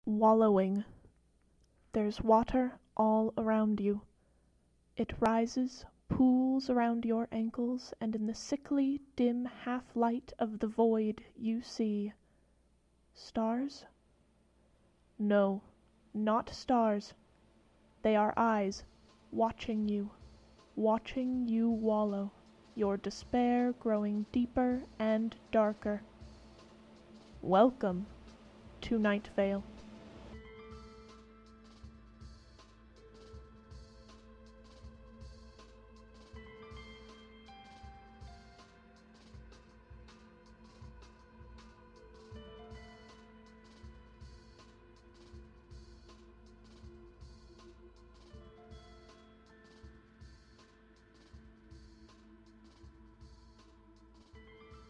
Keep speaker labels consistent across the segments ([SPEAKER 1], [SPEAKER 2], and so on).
[SPEAKER 1] wallowing. There's water all around you. It rises, pools around your ankles, and in the sickly, dim half-light of the void you see stars? No, not stars. They are eyes, watching you wallow, your despair growing deeper and darker. Welcome to Night Vale.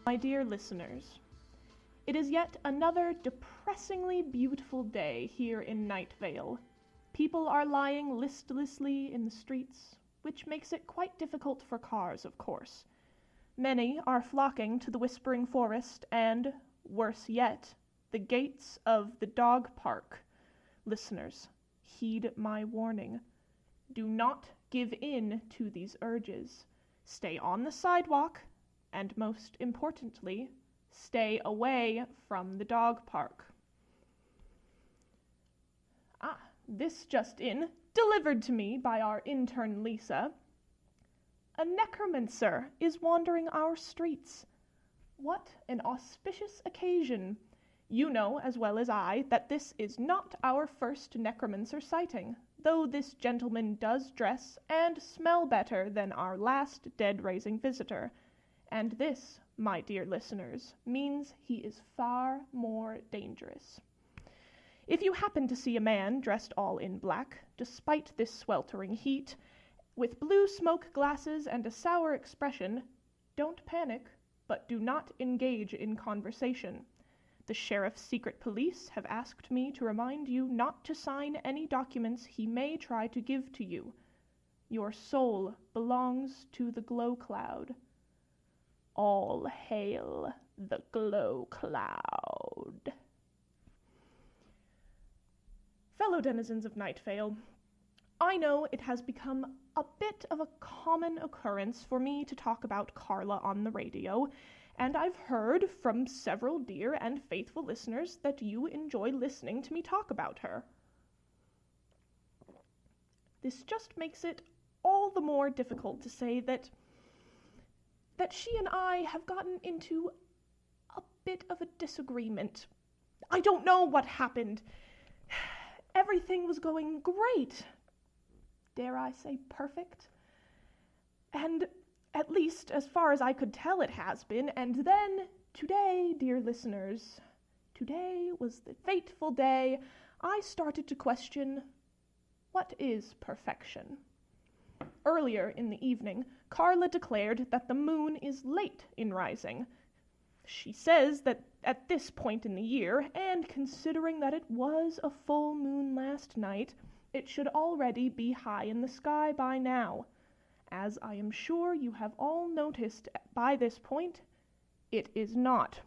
[SPEAKER 1] My dear listeners, it is yet another depressingly beautiful day here in Night Vale. People are lying listlessly in the streets, which makes it quite difficult for cars, of course. Many are flocking to the Whispering Forest and, worse yet, the gates of the dog park. Listeners, heed my warning. Do not give in to these urges. Stay on the sidewalk, and most importantly, stay away from the dog park. This just in, delivered to me by our intern Lisa. A necromancer is wandering our streets. What an auspicious occasion. You know as well as I that this is not our first necromancer sighting, though this gentleman does dress and smell better than our last dead-raising visitor. And this, my dear listeners, means he is far more dangerous. If you happen to see a man dressed all in black, despite this sweltering heat, with blue smoke glasses and a sour expression, don't panic, but do not engage in conversation. The sheriff's secret police have asked me to remind you not to sign any documents he may try to give to you. Your soul belongs to the glow cloud. All hail the glow cloud. Fellow denizens of Night Vale, I know it has become a bit of a common occurrence for me to talk about Carla on the radio, and I've heard from several dear and faithful listeners that you enjoy listening to me talk about her. This just makes it all the more difficult to say that she and I have gotten into a bit of a disagreement. I don't know what happened. Everything was going great. Dare I say perfect? And at least as far as I could tell it has been. And then today, dear listeners, today was the fateful day I started to question, what is perfection? Earlier in the evening, Carla declared that the moon is late in rising. She says that at this point in the year, and considering that it was a full moon last night, it should already be high in the sky by now. As I am sure you have all noticed by this point, it is not.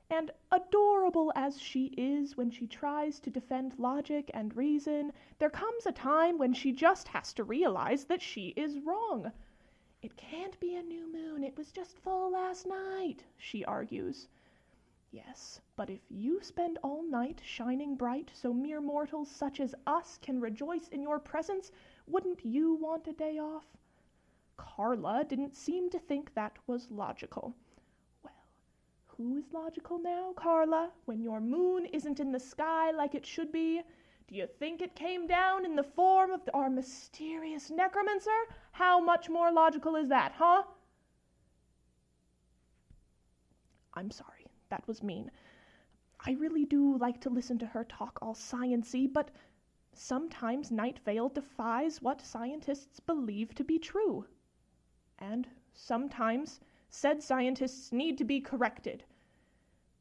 [SPEAKER 1] And adorable as she is when she tries to defend logic and reason, there comes a time when she just has to realize that she is wrong. It can't be a new moon, it was just full last night, she argues. Yes, but if you spend all night shining bright so mere mortals such as us can rejoice in your presence, wouldn't you want a day off? Carla didn't seem to think that was logical. Who is logical now, Carla, when your moon isn't in the sky like it should be? Do you think it came down in the form of our mysterious necromancer? How much more logical is that, huh? I'm sorry, that was mean. I really do like to listen to her talk all science-y, but sometimes Night Vale defies what scientists believe to be true. And sometimes said scientists need to be corrected,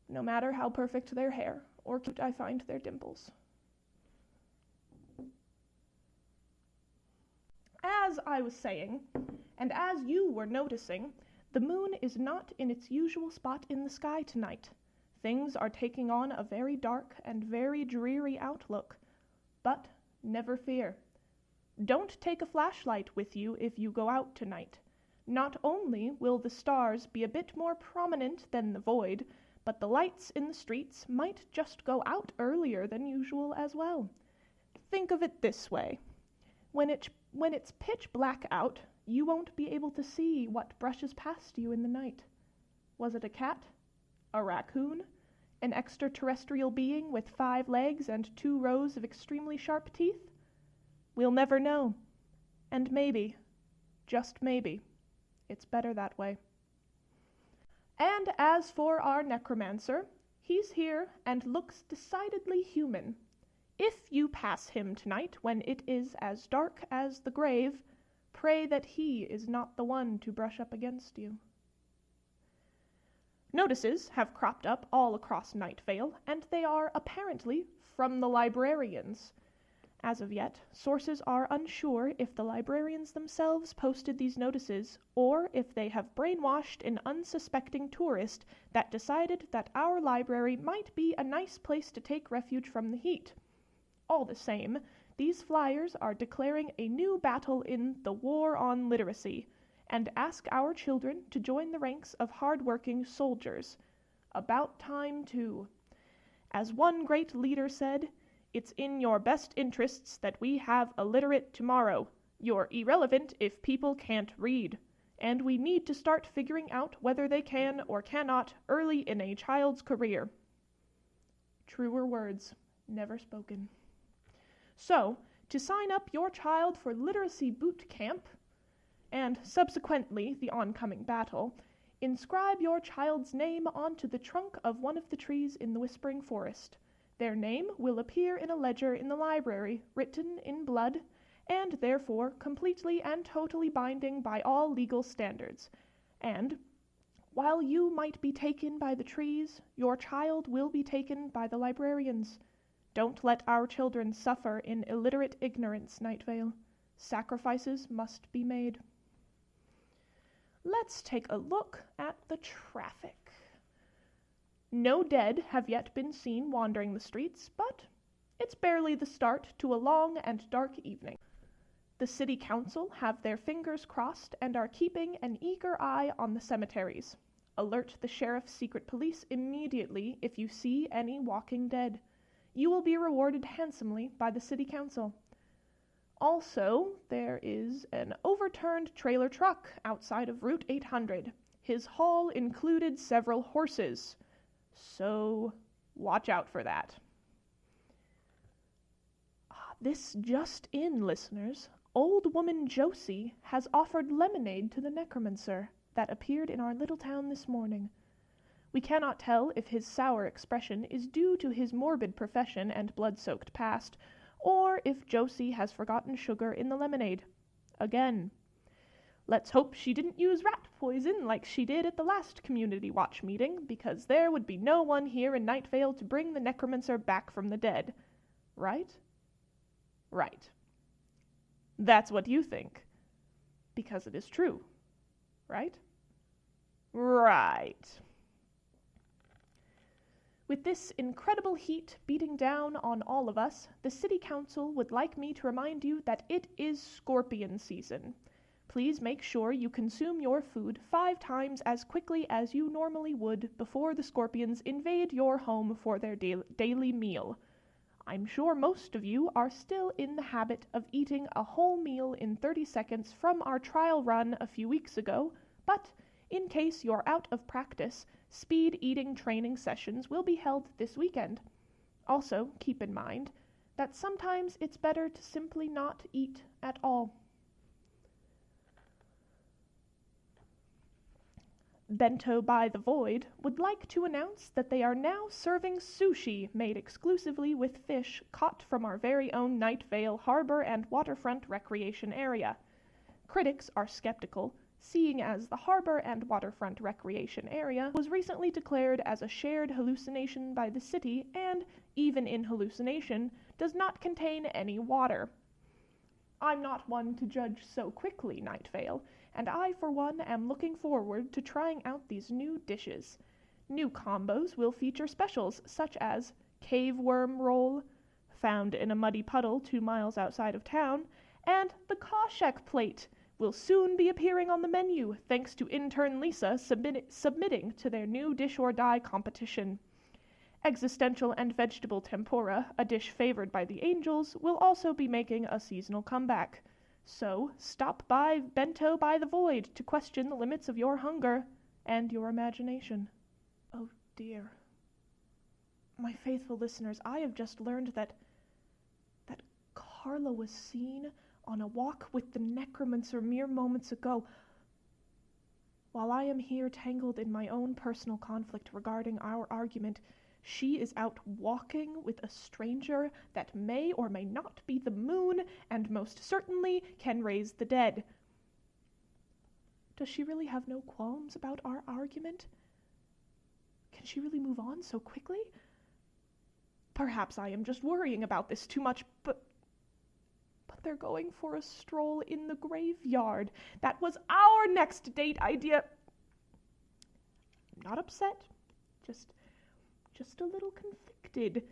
[SPEAKER 1] no matter how perfect their hair or cute I find their dimples. As I was saying, and as you were noticing, the moon is not in its usual spot in the sky tonight. Things are taking on a very dark and very dreary outlook. But never fear. Don't take a flashlight with you if you go out tonight. Not only will the stars be a bit more prominent than the void, but the lights in the streets might just go out earlier than usual as well. Think of it this way. When it's pitch black out, you won't be able to see what brushes past you in the night. Was it a cat? A raccoon? An extraterrestrial being with 5 legs and 2 rows of extremely sharp teeth? We'll never know. And maybe, just maybe, it's better that way. And as for our necromancer, he's here and looks decidedly human. If you pass him tonight when it is as dark as the grave, pray that he is not the one to brush up against you. Notices have cropped up all across Night Vale, and they are apparently from the librarians. As of yet, sources are unsure if the librarians themselves posted these notices, or if they have brainwashed an unsuspecting tourist that decided that our library might be a nice place to take refuge from the heat. All the same, these flyers are declaring a new battle in the War on Literacy, and ask our children to join the ranks of hard-working soldiers. About time, too. As one great leader said, "It's in your best interests that we have a literate tomorrow. You're irrelevant if people can't read. And we need to start figuring out whether they can or cannot early in a child's career." Truer words never spoken. So, to sign up your child for literacy boot camp, and subsequently the oncoming battle, inscribe your child's name onto the trunk of one of the trees in the Whispering Forest. Their name will appear in a ledger in the library, written in blood, and therefore completely and totally binding by all legal standards. And, while you might be taken by the trees, your child will be taken by the librarians. Don't let our children suffer in illiterate ignorance, Night Vale. Sacrifices must be made. Let's take a look at the traffic. No dead have yet been seen wandering the streets, but it's barely the start to a long and dark evening. The city council have their fingers crossed and are keeping an eager eye on the cemeteries. Alert the sheriff's secret police immediately if you see any walking dead. You will be rewarded handsomely by the city council. Also, there is an overturned trailer truck outside of Route 800. His haul included several horses. So, watch out for that. This just in, listeners. Old woman Josie has offered lemonade to the necromancer that appeared in our little town this morning. We cannot tell if his sour expression is due to his morbid profession and blood-soaked past, or if Josie has forgotten sugar in the lemonade. Again. Let's hope she didn't use rat poison like she did at the last Community Watch meeting, because there would be no one here in Night Vale to bring the necromancer back from the dead. Right? Right. That's what you think. Because it is true. Right? Right. With this incredible heat beating down on all of us, the City Council would like me to remind you that it is scorpion season. Please make sure you consume your food 5 times as quickly as you normally would before the scorpions invade your home for their daily meal. I'm sure most of you are still in the habit of eating a whole meal in 30 seconds from our trial run a few weeks ago, but in case you're out of practice, speed eating training sessions will be held this weekend. Also, keep in mind that sometimes it's better to simply not eat at all. Bento by the Void would like to announce that they are now serving sushi made exclusively with fish caught from our very own Night Vale harbor and waterfront recreation area. Critics are skeptical, seeing as the harbor and waterfront recreation area was recently declared as a shared hallucination by the city and, even in hallucination, does not contain any water. I'm not one to judge so quickly, Night Vale, and I, for one, am looking forward to trying out these new dishes. New combos will feature specials such as Cave Worm Roll, found in a muddy puddle 2 miles outside of town, and the Koshek Plate will soon be appearing on the menu thanks to intern Lisa submitting to their new Dish or Die competition. Existential and vegetable tempura, a dish favored by the angels, will also be making a seasonal comeback. So stop by Bento by the Void to question the limits of your hunger and your imagination. Oh dear. My faithful listeners, I have just learned that Carla was seen on a walk with the Necromancer mere moments ago. While I am here tangled in my own personal conflict regarding our argument, she is out walking with a stranger that may or may not be the moon, and most certainly can raise the dead. Does she really have no qualms about our argument? Can she really move on so quickly? Perhaps I am just worrying about this too much, but they're going for a stroll in the graveyard. That was our next date idea. I'm not upset, just a little conflicted.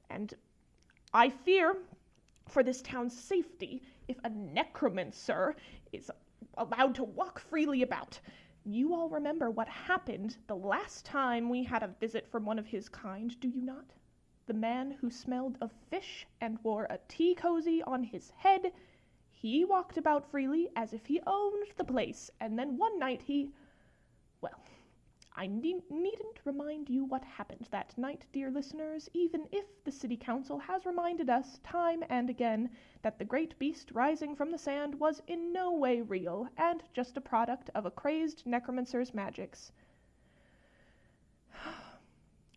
[SPEAKER 1] And I fear for this town's safety if a necromancer is allowed to walk freely about. You all remember what happened the last time we had a visit from one of his kind, do you not? The man who smelled of fish and wore a tea cozy on his head. He walked about freely as if he owned the place, and then one night well, I needn't remind you what happened that night, dear listeners, even if the city council has reminded us time and again that the great beast rising from the sand was in no way real and just a product of a crazed necromancer's magics.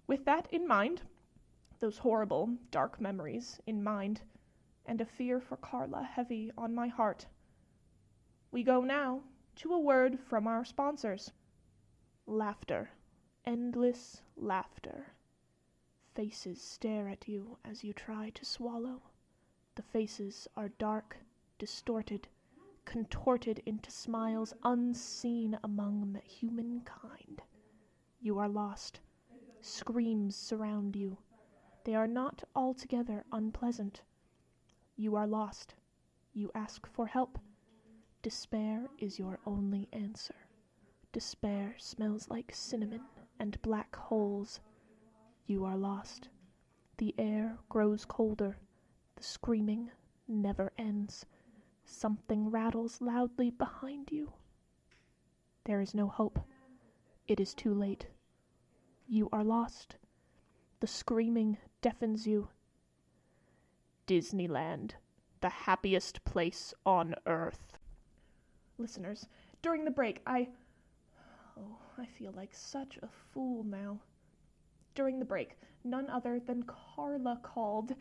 [SPEAKER 1] With that in mind, those horrible, dark memories in mind, and a fear for Carla heavy on my heart, we go now to a word from our sponsors. Laughter, endless laughter. Faces stare at you as you try to swallow. The faces are dark, distorted, contorted into smiles unseen among humankind. You are lost. Screams surround you. They are not altogether unpleasant. You are lost. You ask for help. Despair is your only answer. Despair smells like cinnamon and black holes. You are lost. The air grows colder. The screaming never ends. Something rattles loudly behind you. There is no hope. It is too late. You are lost. The screaming deafens you. Disneyland, the happiest place on earth. Listeners, during the break, I feel like such a fool now. During the break, none other than Carla called.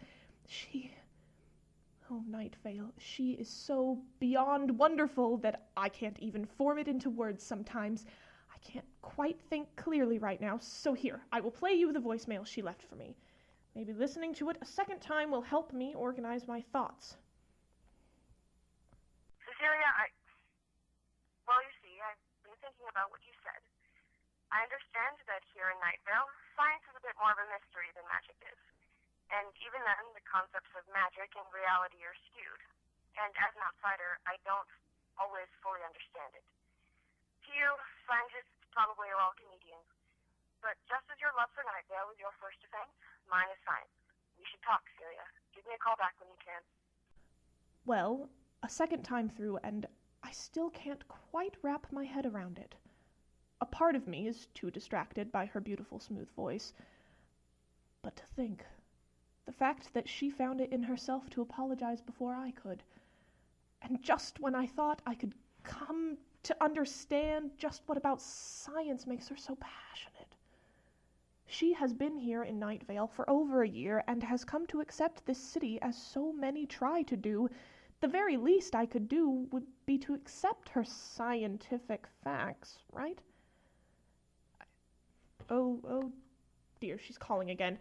[SPEAKER 1] Night Vale, she is so beyond wonderful that I can't even form it into words sometimes. I can't quite think clearly right now, so here, I will play you the voicemail she left for me. Maybe listening to it a second time will help me organize my thoughts.
[SPEAKER 2] Cecilia, you see, I've been thinking about what you said. I understand that here in Night Vale, science is a bit more of a mystery than magic is. And even then, the concepts of magic and reality are skewed. And as an outsider, I don't always fully understand it. To you, scientists probably are all comedians. But just as your love for Night Vale is your first defense, mine is science. We should talk, Celia. Give me a call back when you can.
[SPEAKER 1] Well, a second time through, and I still can't quite wrap my head around it. A part of me is too distracted by her beautiful, smooth voice. But to think, the fact that she found it in herself to apologize before I could. And just when I thought I could come to understand just what about science makes her so passionate. She has been here in Night Vale for over a year and has come to accept this city as so many try to do. The very least I could do would be to accept her scientific facts, right? Oh dear, she's calling again.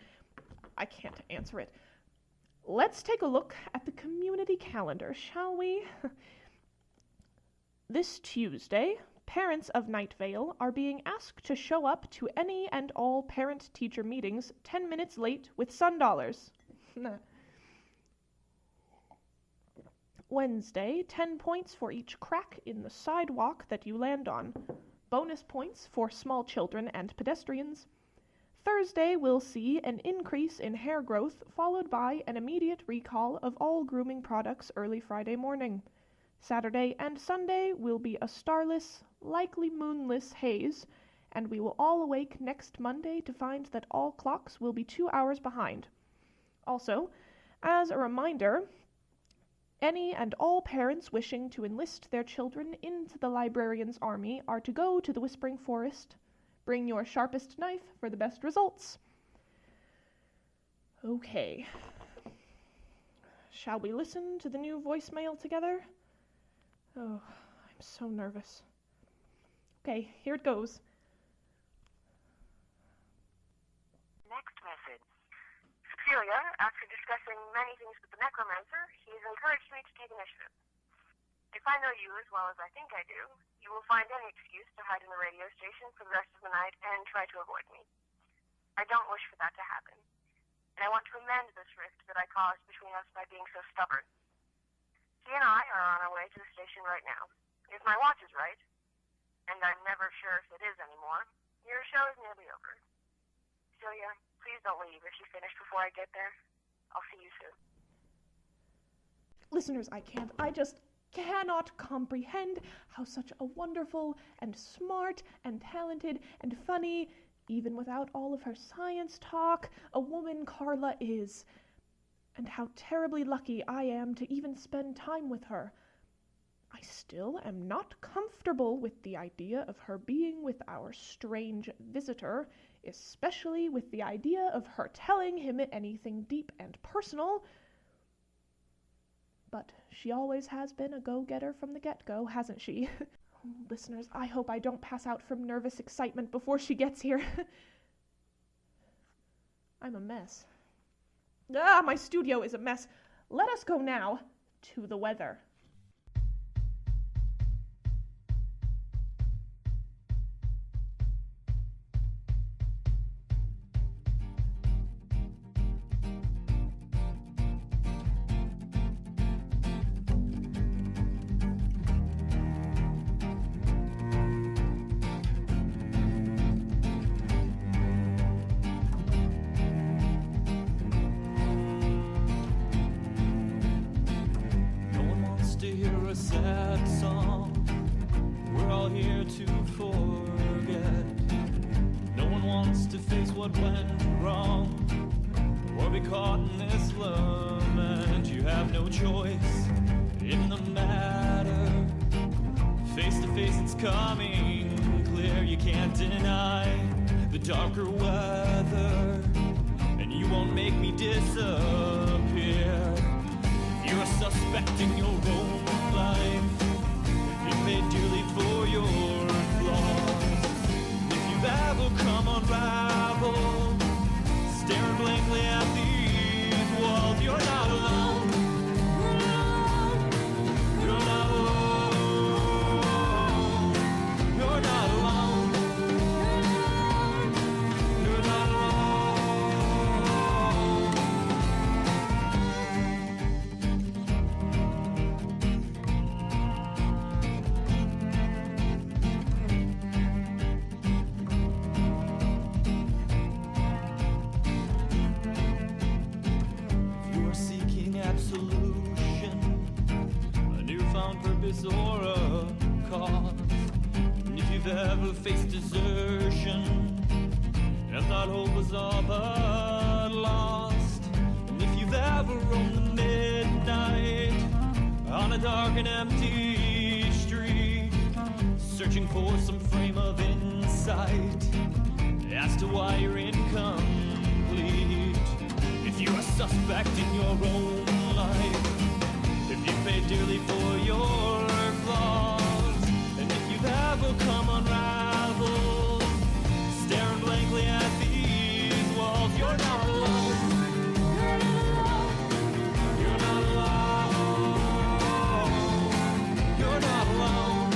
[SPEAKER 1] I can't answer it. Let's take a look at the community calendar, shall we? This Tuesday, Parents of Night Vale are being asked to show up to any and all parent-teacher meetings 10 minutes late with sun dollars. Wednesday, 10 points for each crack in the sidewalk that you land on. Bonus points for small children and pedestrians. Thursday will see an increase in hair growth, followed by an immediate recall of all grooming products early Friday morning. Saturday and Sunday will be a starless, likely moonless haze, and we will all awake next Monday to find that all clocks will be 2 hours behind. Also, as a reminder, any and all parents wishing to enlist their children into the librarian's army are to go to the Whispering Forest. Bring your sharpest knife for the best results. Okay. Shall we listen to the new voicemail together? Oh, I'm so nervous. Okay, here it goes.
[SPEAKER 2] Next message. Cecilia, after discussing many things with the Necromancer, he's encouraged me to take initiative. If I know you as well as I think I do, you will find any excuse to hide in the radio station for the rest of the night and try to avoid me. I don't wish for that to happen, and I want to amend this rift that I caused between us by being so stubborn. He and I are on our way to the station right now. If my watch is right, and I'm never sure if it is anymore, your show is nearly over. Celia, please don't leave if you finish before I get there. I'll see you soon.
[SPEAKER 1] Listeners, I just cannot comprehend how such a wonderful and smart and talented and funny, even without all of her science talk, a woman Carla is. And how terribly lucky I am to even spend time with her. I still am not comfortable with the idea of her being with our strange visitor, especially with the idea of her telling him anything deep and personal. But she always has been a go-getter from the get-go, hasn't she? Listeners, I hope I don't pass out from nervous excitement before she gets here. I'm a mess. My studio is a mess. Let us go now to the weather.
[SPEAKER 3] Sad song, we're all here to forget. No one wants to face what went wrong, or be caught in this lament. You have no choice in the matter. Face to face it's coming clear. You can't deny the darker weather, and you won't make me disappear. You're a suspect in your own life. You paid dearly for your flaws. If you've ever come unraveled, staring blankly at these walls, you're not alone. You're not alone. You're not alone. You're not alone. Or a cause. And if you've ever faced desertion and thought hope was all but lost, and if you've ever roamed the midnight on a dark and empty street, searching for some frame of insight as to why you're incomplete, if you're a suspect in your own life, if you pay dearly for your flaws, and if you've ever come unraveled, staring blankly at these walls, you're not alone. You're not alone. You're not alone.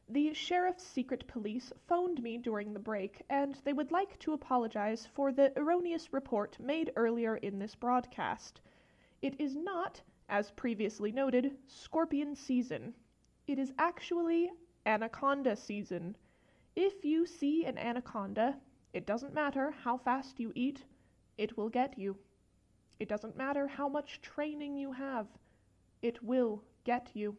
[SPEAKER 1] The sheriff's secret police phoned me during the break, and they would like to apologize for the erroneous report made earlier in this broadcast. It is not, as previously noted, scorpion season. It is actually anaconda season. If you see an anaconda, it doesn't matter how fast you eat, it will get you. It doesn't matter how much training you have, it will get you.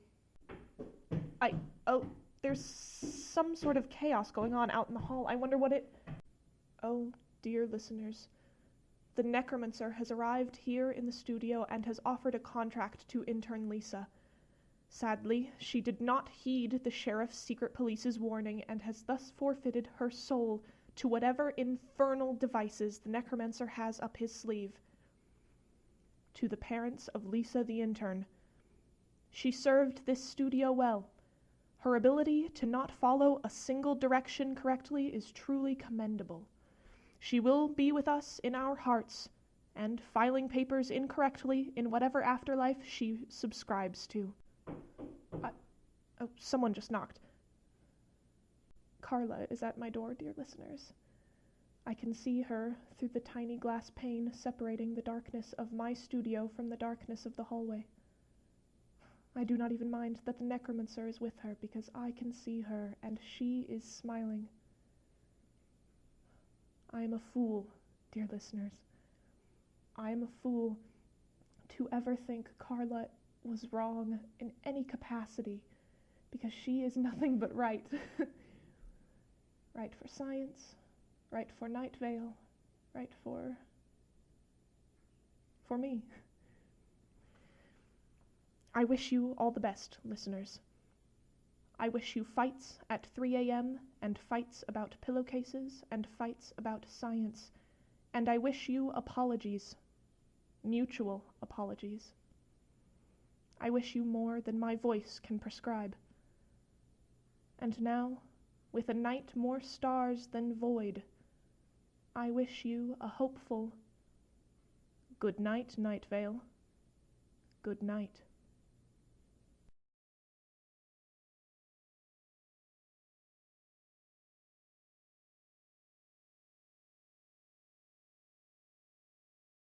[SPEAKER 1] There's some sort of chaos going on out in the hall. I wonder what it... Oh, dear listeners. The Necromancer has arrived here in the studio and has offered a contract to intern Lisa. Sadly, she did not heed the sheriff's secret police's warning and has thus forfeited her soul to whatever infernal devices the Necromancer has up his sleeve. To the parents of Lisa the intern, she served this studio well. Her ability to not follow a single direction correctly is truly commendable. She will be with us in our hearts, and filing papers incorrectly in whatever afterlife she subscribes to. Someone just knocked. Carla is at my door, dear listeners. I can see her through the tiny glass pane separating the darkness of my studio from the darkness of the hallway. I do not even mind that the Necromancer is with her, because I can see her, and she is smiling. I am a fool, dear listeners. I am a fool to ever think Carla was wrong in any capacity, because she is nothing but right. Right for science, right for Night Vale, right for me. I wish you all the best, listeners. I wish you fights at 3 a.m. and fights about pillowcases and fights about science, and I wish you apologies, mutual apologies. I wish you more than my voice can prescribe. And now, with a night more stars than void, I wish you a hopeful good night, Night Vale. Good night.